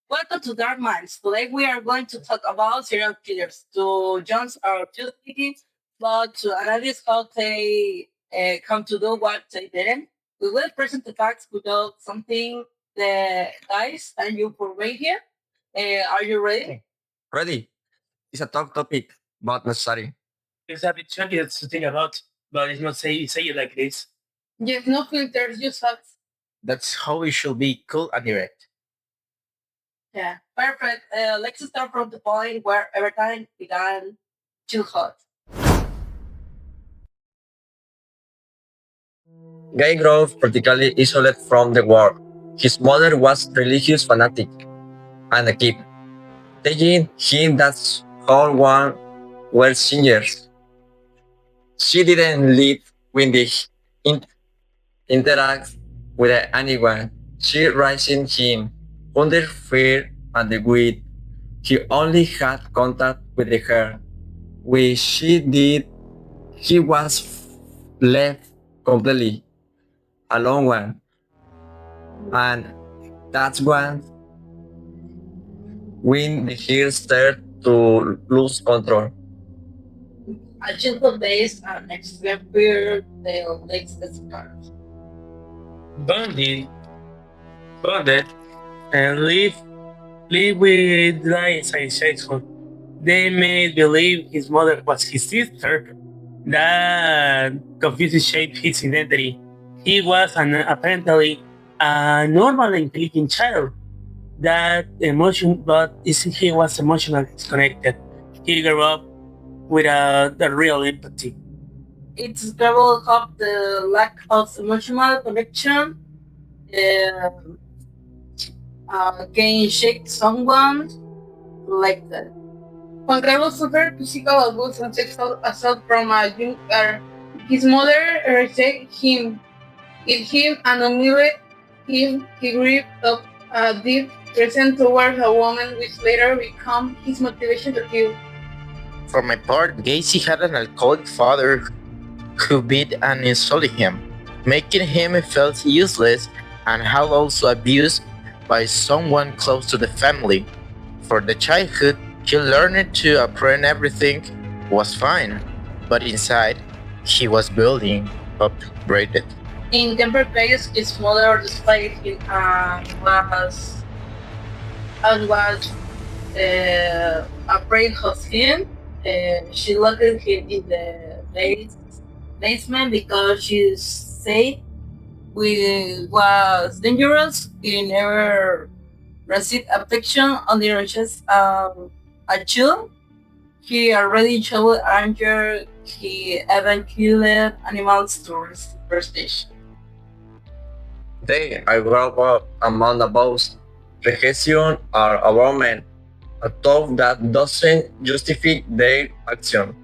Welcome to Dark Minds. Today we are going to talk about serial killers. To John's are too sticky, but to analyze how they come to do what they didn't. We will present the facts without something the guys and you for right here. Are you ready? Ready? It's a tough topic, but necessary. It's a bit tricky to think about, but it's not say it like this. Yes, no filters, just facts. That's how it should be, cool and direct. Yeah, perfect. Let's start from the point where everything began too hot. Guy grew up particularly isolated from the world. His mother was religious fanatic and a kid, taking him that whole one were singers. She didn't live with the in- interact with anyone. She raised him under fear and the greed. He only had contact with her. When she did, he was left completely alone one. And that's when the heel started to lose control. A childhood based on extreme fear, they makes the scars. Bonded, bonded, and live with lies and childhood. They made believe his mother was his sister. That confusion shaped his identity. He was apparently a normal and intelligent child. That emotion, but he was emotionally disconnected. He grew up without the real empathy. It's developed of the lack of emotional connection, uh, can shake someone like that. Juan Carlos suffered physical abuse and sexual assault from a young age. His mother rejected him, hid him, and humiliated him. He grew up a deep resentment towards a woman, which later became his motivation to kill. For my part, Gacy had an alcoholic father who beat and insulted him, making him feel useless and had also abused by someone close to the family. For the childhood, he learned to apprehend everything was fine, but inside, he was building up braided. In Denver Vegas, his mother displayed him was afraid of him. She locked him in the basement because she said we was dangerous. He never received affection on the reaches a child. He already showed anger. He even killed animals to receive prestige. They I grew up among the both rejection or abandonment, a thought that doesn't justify their action.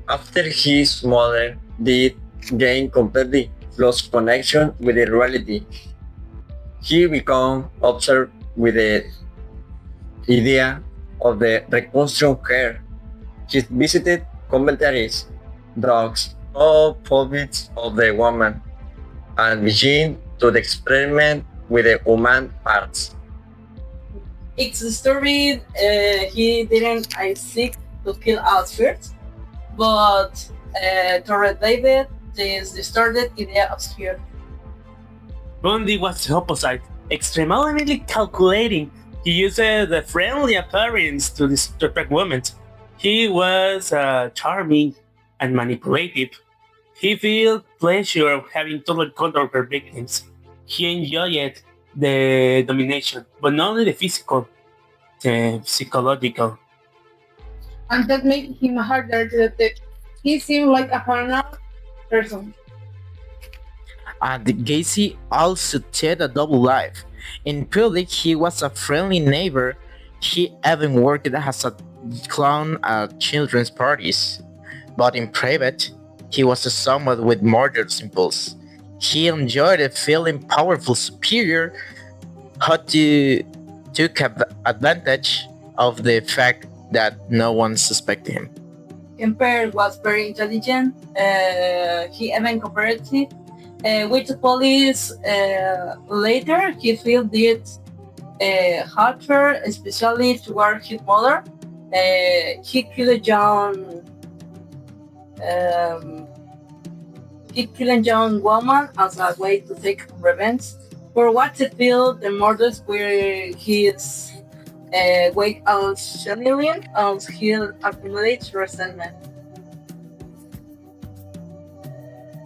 After his mother did gain completely lost connection with the reality, he became obsessed with the idea of the reconstruction care. He visited commentaries, drugs, all pulpits of the woman, and began to experiment with the human parts. It's a story he didn't I seek to kill us first, but to revive it, this distorted idea of fear. Bundy was the opposite, extremely calculating. He used the friendly appearance to distract women. He was charming and manipulative. He felt pleasure of having total control over victims. He enjoyed the domination, but not only the physical, the psychological. And that made him harder to detect. He seemed like a paranoid person. And Gacy also led a double life. In public, he was a friendly neighbor. He even worked as a clown at children's parties. But in private, he was a someone with murderous impulse. He enjoyed feeling powerful, superior, how to took advantage of the fact that no one suspected him. Kemper was very intelligent. He even cooperative. With the police later, he felt it hotter, especially toward his mother. He killed a um, young woman as a way to take revenge for what he felt the murders were his way of channeling as he accumulates resentment.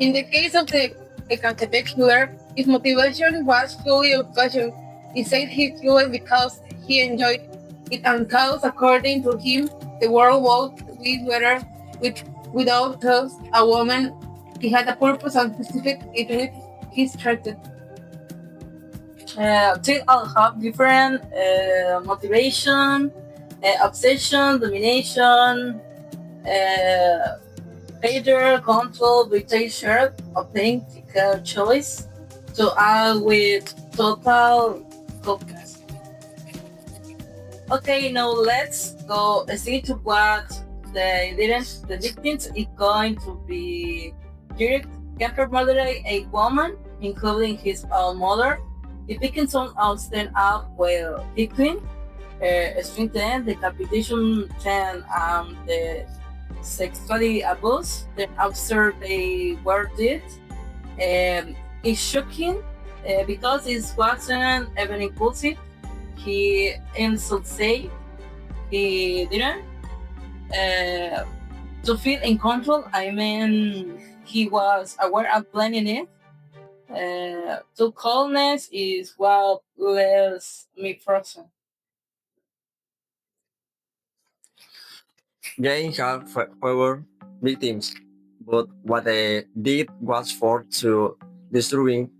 In the case of the Ecatepec killer, his motivation was fully of passion. He said he killed because he enjoyed it and because, according to him, the world would be better with, without us, a woman. He had a purpose and specific it with his treated. They all have different motivation, obsession, domination, uh, failure, control, dictatorship, authentic choice to act with total focus. Okay, now let's go see to what the victims is going to be. Direct Kemper murdered a woman, including his own mother. The victims all stand up well. Victim, string 10, decapitation 10, the sexually abuse. Then after they were dead, it's shocking because it wasn't even impulsive. He insult say he didn't uh, to feel in control. I mean, he was aware of planning it. To calmness is what lets me frozen. Gain had fewer victims, but what they did was for to disturbing.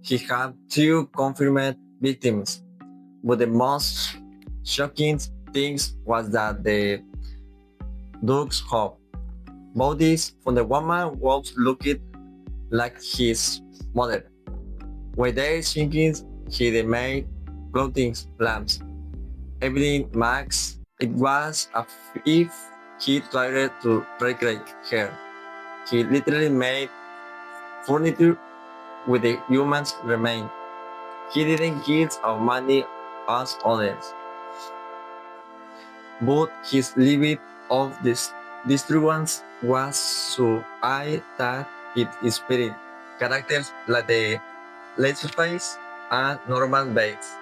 He had two confirmed victims, but the most shocking thing was that the dogs have bodies from the woman was looked like his mother. While they thinking he made clothing lamps. Evelyn Max, it was as if he tried to recreate her. He literally made furniture with the human's remains. He didn't give our money as others, but his limit of this disturbance was so high that it inspired characters like the Leatherface and Norman Bates.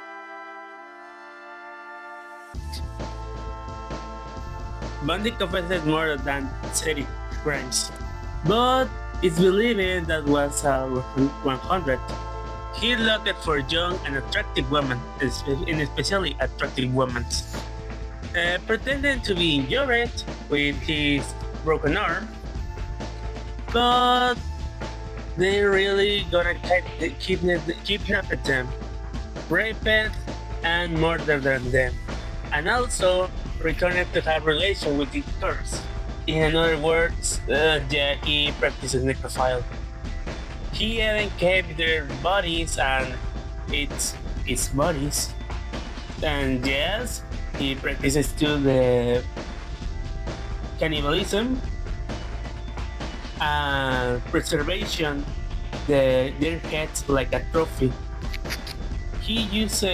Bundy confessed more than 30 crimes, but it's believed that was 100. He looked for young and attractive women, and especially attractive women, pretending to be injured with his broken arm, but they really gonna kidnap them, rape and murder them, and also returned to have relation with the curse. In other words, yeah, he practices necrophile. He even kept their bodies and its bodies. And yes, he practices to the cannibalism and preservation their heads like a trophy. He used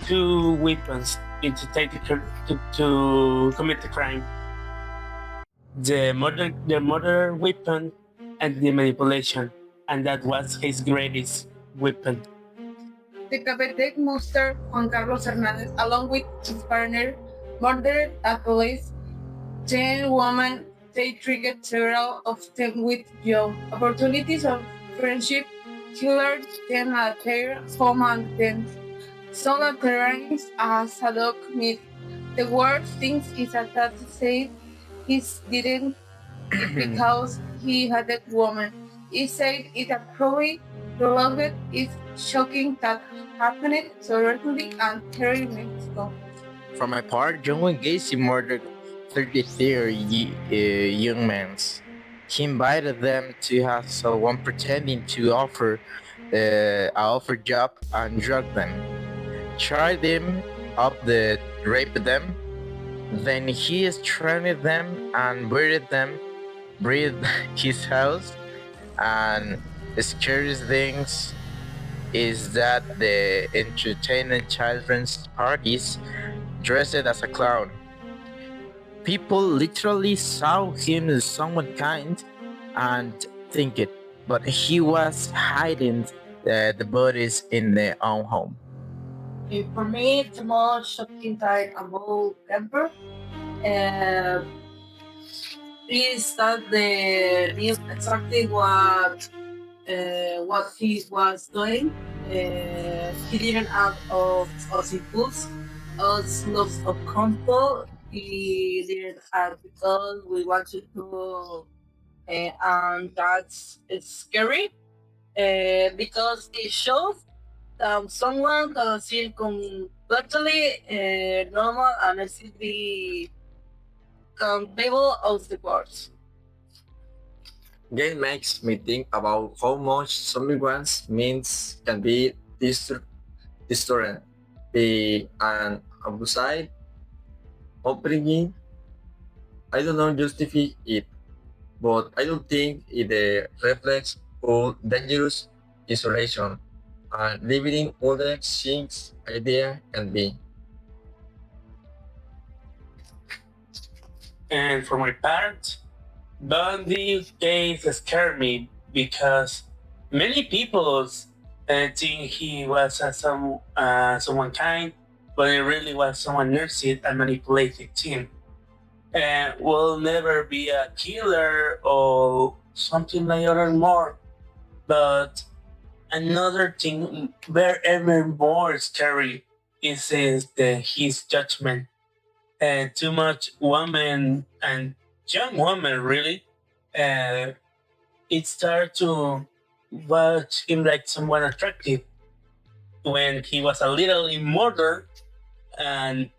two weapons to commit the crime: the murder weapon and the manipulation, and that was his greatest weapon. The Capetec Muster Juan Carlos Hernandez, along with his partner, murdered a police 10 women. They triggered several of them with job opportunities of friendship. Killer them at their home and then sold at terrains as a dog meat. The worst thing is that he said he didn't it because he had that woman. He said it actually beloved is shocking that happened so recently and 30 minutes ago. For my part, John Wayne Gacy murdered 33 young men. He invited them to have someone pretending to offer job and drug them. Tried them up the raped them. Then he stranded them and buried his house and scariest things is that the entertainment children's parties dressed as a clown. People literally saw him as someone kind and think it, but he was hiding the bodies in their own home. For me, the most shocking thing about Camper uh, is that they knew exactly what he was doing. He didn't act of impulse, us lots of control. He didn't act because we wanted to, and that's it's scary because it shows someone can seem completely normal and still be capable of the words. Game makes me think about how much someone's means can be distorted. Be an abused upbringing. I don't know justify it, but I don't think it reflects how dangerous isolation and living other things idea can be. And for my part, Bundy's case scared me because many people think he was someone kind, but it really was someone nursed and manipulated him. And will never be a killer or something like other more. But another thing very ever more scary is his judgment. And too much woman and young woman really uh, it started to watch him like someone attractive when he was a little in murder and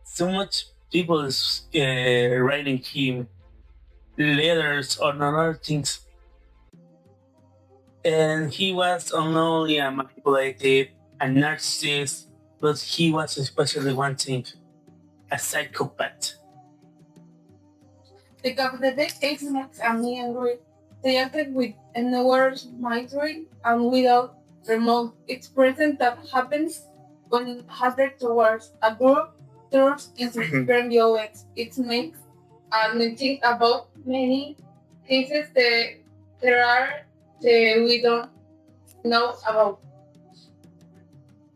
so much people is writing him letters or other things and he was not only a manipulative a narcissist but he was especially one thing a psychopath. The Catholic case makes me angry. They acted with inward misery and without remorse. It's present that happens when hatred towards a group turns into extreme violence. It makes me think about many cases that there are that we don't know about.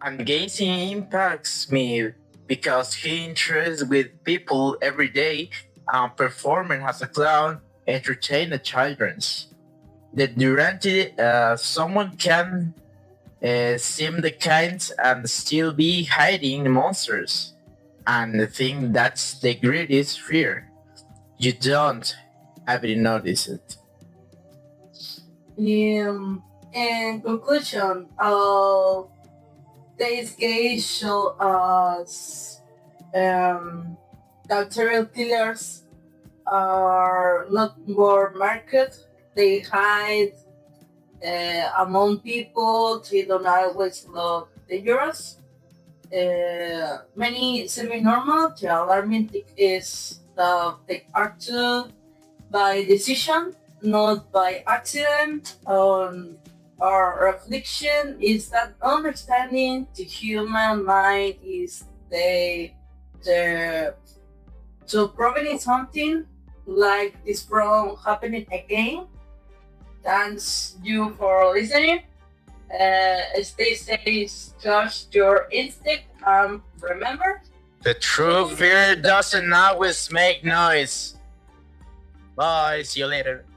And Gacy impacts me because he interacts with people every day and performing as a clown, entertain the children's. That durante someone can seem the kind and still be hiding monsters. And the thing that's the greatest fear. You don't ever notice it. In conclusion, this case show us that serial killers are not more market. They hide among people. They don't always look dangerous. Many semi-normal. The alarming thing is that they act by decision, not by accident. Our reflection is that understanding the human mind is the to preventing something like this from happening again. Thanks you for listening. Stay safe, trust your instinct, and remember, The true fear doesn't always make noise. Bye, see you later.